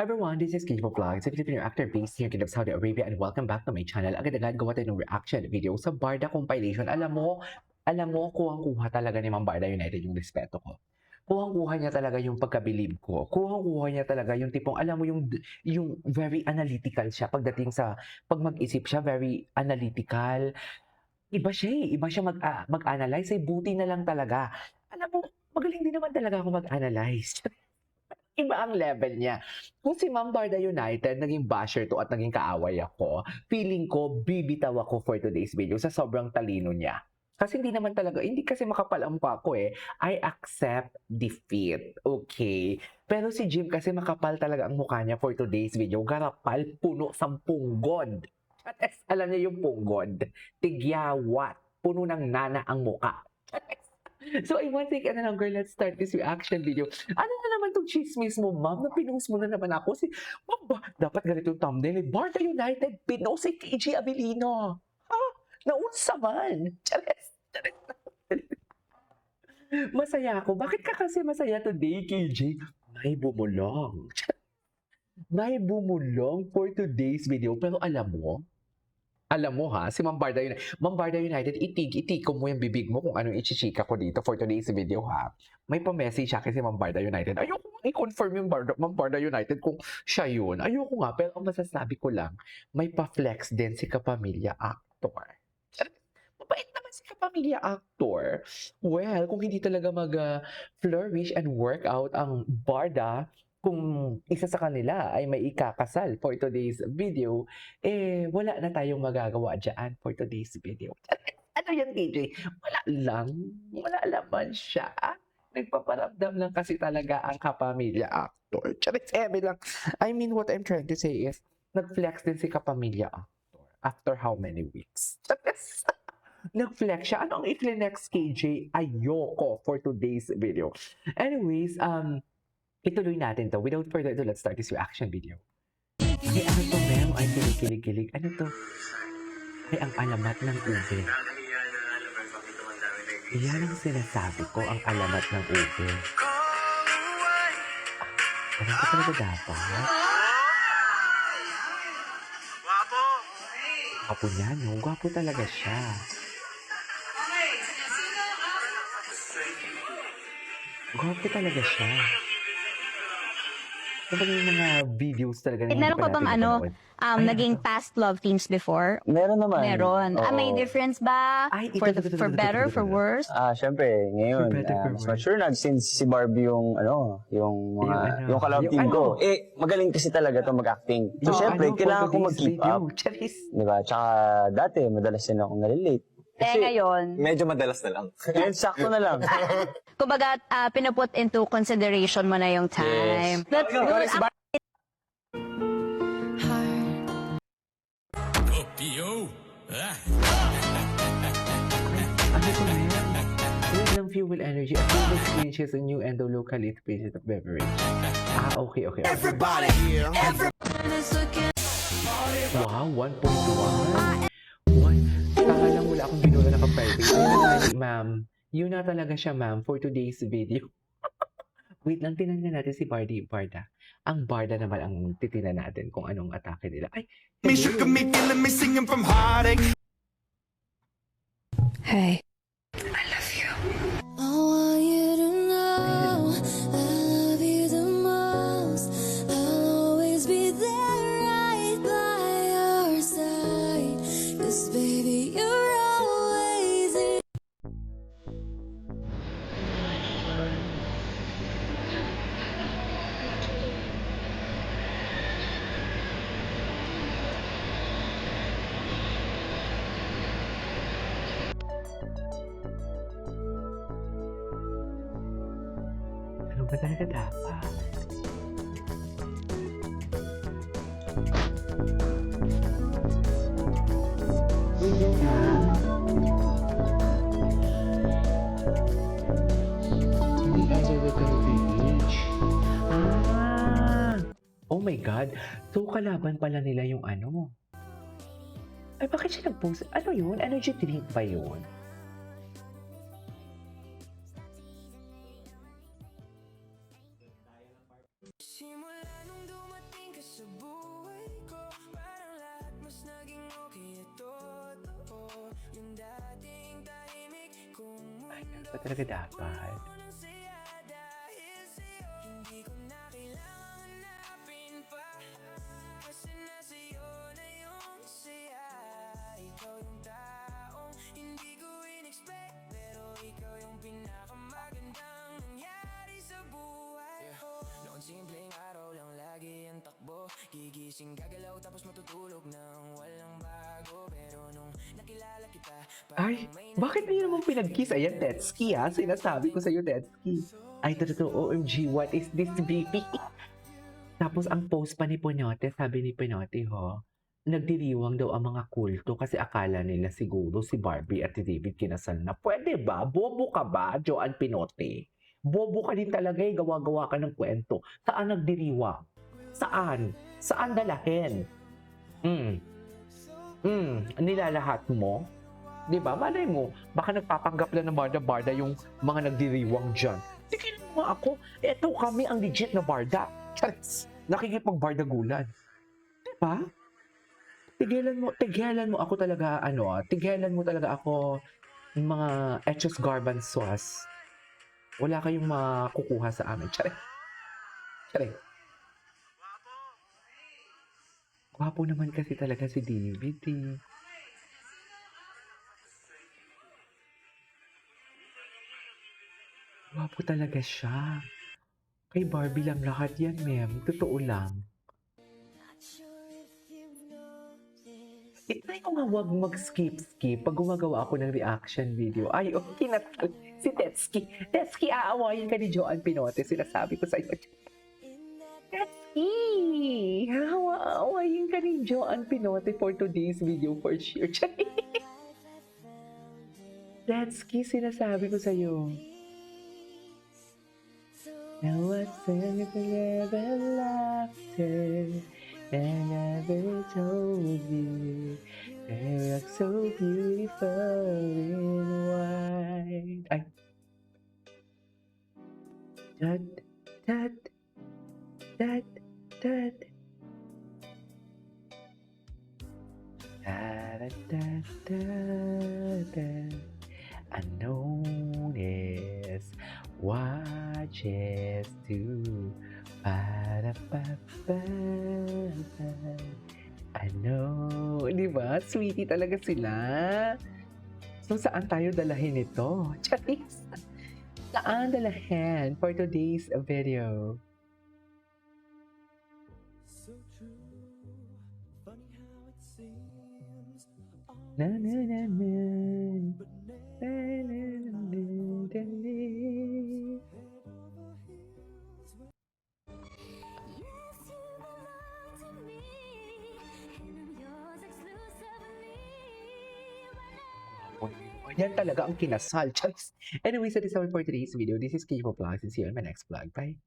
Hi everyone, this is Kipo Vlogs, a Filipino actor based here in Kingdom, Saudi Arabia, and welcome back to my channel. Agad-agad gawa tayo ng reaction video sa Barda compilation. Alam mo, kuhang-kuha talaga ni Ma'am Barda United yung respeto ko. Kuhang-kuha niya talaga yung pagkabilib ko. Kuhang-kuha niya talaga yung tipong, alam mo, yung very analytical siya pagdating sa, pag mag-isip siya, very analytical. Iba siya eh. Iba siya mag-analyze. Buti na lang talaga. Alam mo, magaling din naman talaga ako mag-analyze. Iba ang level niya. Kung si Ma'am Barda United, naging basher to at naging kaaway ako, feeling ko bibitaw ako for today's video sa sobrang talino niya. Kasi hindi kasi makapal ang mukha ko eh. I accept defeat, okay? Pero si Jim kasi makapal talaga ang mukha niya for today's video. Garapal, puno sampung-god. At alam niya yung punggod. Tigyawat. Puno ng nana ang mukha. So I won't take any longer, let's start this reaction video. Ano na naman tong chismis mo, ma'am? Napinus mo na naman ako. Ma'am ba, dapat ganito yung thumbnail. Barda United, pinost si KJ Abilino. Ha? Naunsa man. Chares. Masaya ako. Bakit ka kasi masaya today, KJ? May bumulong. May bumulong for today's video. Pero alam mo ha, si Ma'am Barda United, itig-itikom mo yung bibig mo kung anong ichichika ko dito for today's video ha. May pa-message siya kasi Ma'am Barda United. Ayoko i-confirm yung Ma'am Barda United kung siya yun. Ayoko nga, pero ang masasabi ko lang, may pa-flex din si Kapamilya Actor. Mabait naman si Kapamilya Actor. Well, kung hindi talaga mag-flourish and work out ang Barda, kung isa sa kanila ay may ikakasal for today's video, wala na tayong magagawa dyan for today's video. Ano yan, KJ? Wala naman siya. Nagpaparamdam lang kasi talaga ang Kapamilya Actor. Charis, lang. I mean, what I'm trying to say is, nag-flex din si Kapamilya Actor after how many weeks? Charis. Nag-flex siya. Ano ang i-flex, KJ? Ayoko for today's video. Anyways, ituloy natin to. Without further ado, let's start this reaction video. Ay, ano to, ma'am? Ay, kilig. Ano to? Ay, ang alamat ng ube. Yan ang sinasabi ko, ang alamat ng ube. Ano ka talaga dapat? Gwapo niya, no? Gwapo talaga siya. Gwapo talaga siya. Kapag yung mga videos talaga na hindi Meron pa ka bang natin napanood. naging past love teams before? Meron naman. Meron. Oo. May difference ba? Ay, For better, for worse? Syempre, ngayon, For better, for mas worse. mature na since si Barbie yung yung ka-love Yung team ko. ano? Magaling kasi talaga to mag-acting. So, Yung syempre, ano, kailangan for ko today's mag-keep video. up. Charis. Diba? Tsaka dati, madalas din akong nalilate. Ngayon, Medyo madalas na lang. Ngayon, sakto na lang. kumbaga, pinuput into consideration mo na yung time. Yes. Let's do it. Ano to, man? Wait lang, fuel energy. A fuel experience a new endo locally patient of beverage. Okay. Everybody here. Wow, 1.1. Taka lang, wala akong binura na ka-private. Ma'am, yun na talaga siya, ma'am, for today's video. Wait lang, tinanong natin si Barda. Ang Barda naman ang titinan natin kung anong atake nila. Ay, Me shook me feeling me singing from heartache. Hey. I want you to know I love you the most. I'll always be there right by your side. 'Cause baby, you're always in. ano ba talaga dapat? Wait lang ha. Hindi idol with the page. Oh my God. So, kalaban pala nila yung ano. Ay, bakit siya nag-post? Ano yun? Energy drink ba yun? Simula nung dumating Ay, ganun pa talaga dapat. Simpleng araw lang lagi ang takbo. Gigising gagalaw tapos matutulog nang walang bago. Pero nung nakilala kita, Ay, bakit niyo naman pinag-kiss? Ayan, Tetsuki ha. Sinasabi ko sa'yo, Tetsuki. Ay, totoo, OMG, what is this, baby? Tapos ang post pa ni Punote, sabi ni Punote, nagdiriwang daw ang mga kulto kasi akala nila siguro si Barbie at si David kinasal na. Pwede ba? Bobo ka ba, Joanne Pinote? Bobo ka din talaga eh, gawa-gawa ka ng kwento. Saan nagdiriwang? Saan? Saan dalahin? Nilalahat mo? Di ba? Malay mo, baka nagpapanggap lang ng barda-barda yung mga nagdiriwang dyan. Tigilan mo nga ako. Eto kami ang legit na barda. Charis! Nakikipag-bardagulan. Di ba? Tigilan mo ako talaga, tigilan mo talaga ako yung mga Etchos Garbanzoas. Wala kayong makukuha sa amin. Tsare. Gwapo naman kasi talaga si David eh. Gwapo talaga siya. Kay Barbie lang lahat yan, ma'am. Totoo lang. Itry ko nga wag mag-skip-skip pag gumagawa ako ng reaction video. Ay, okay na si Tetsuki. Tetsuki, aawayin ka ni Joanne Pinote. Sinasabi ko sa iyo. Tetsuki! Aawayin ka ni Joanne Pinote for today's video for sure. Tetsuki, sinasabi ko sa iyo. Now what's in the level laughter? And I never told you they look so beautiful in white. Ay. Dad, dad, dad, dad. Da da da da da. I notice watches too. Ba-da-ba-ba-ba. I know. Di ba? Sweetie talaga sila. So, saan tayo dalahin ito? Charis! Saan dalahin for today's video? Na na na na. Na na na na na. Yan talaga ang kinasal. Charis. Anyway, so this is our for today's video. This is Kipo Vlogs. See you in my next vlog. Bye.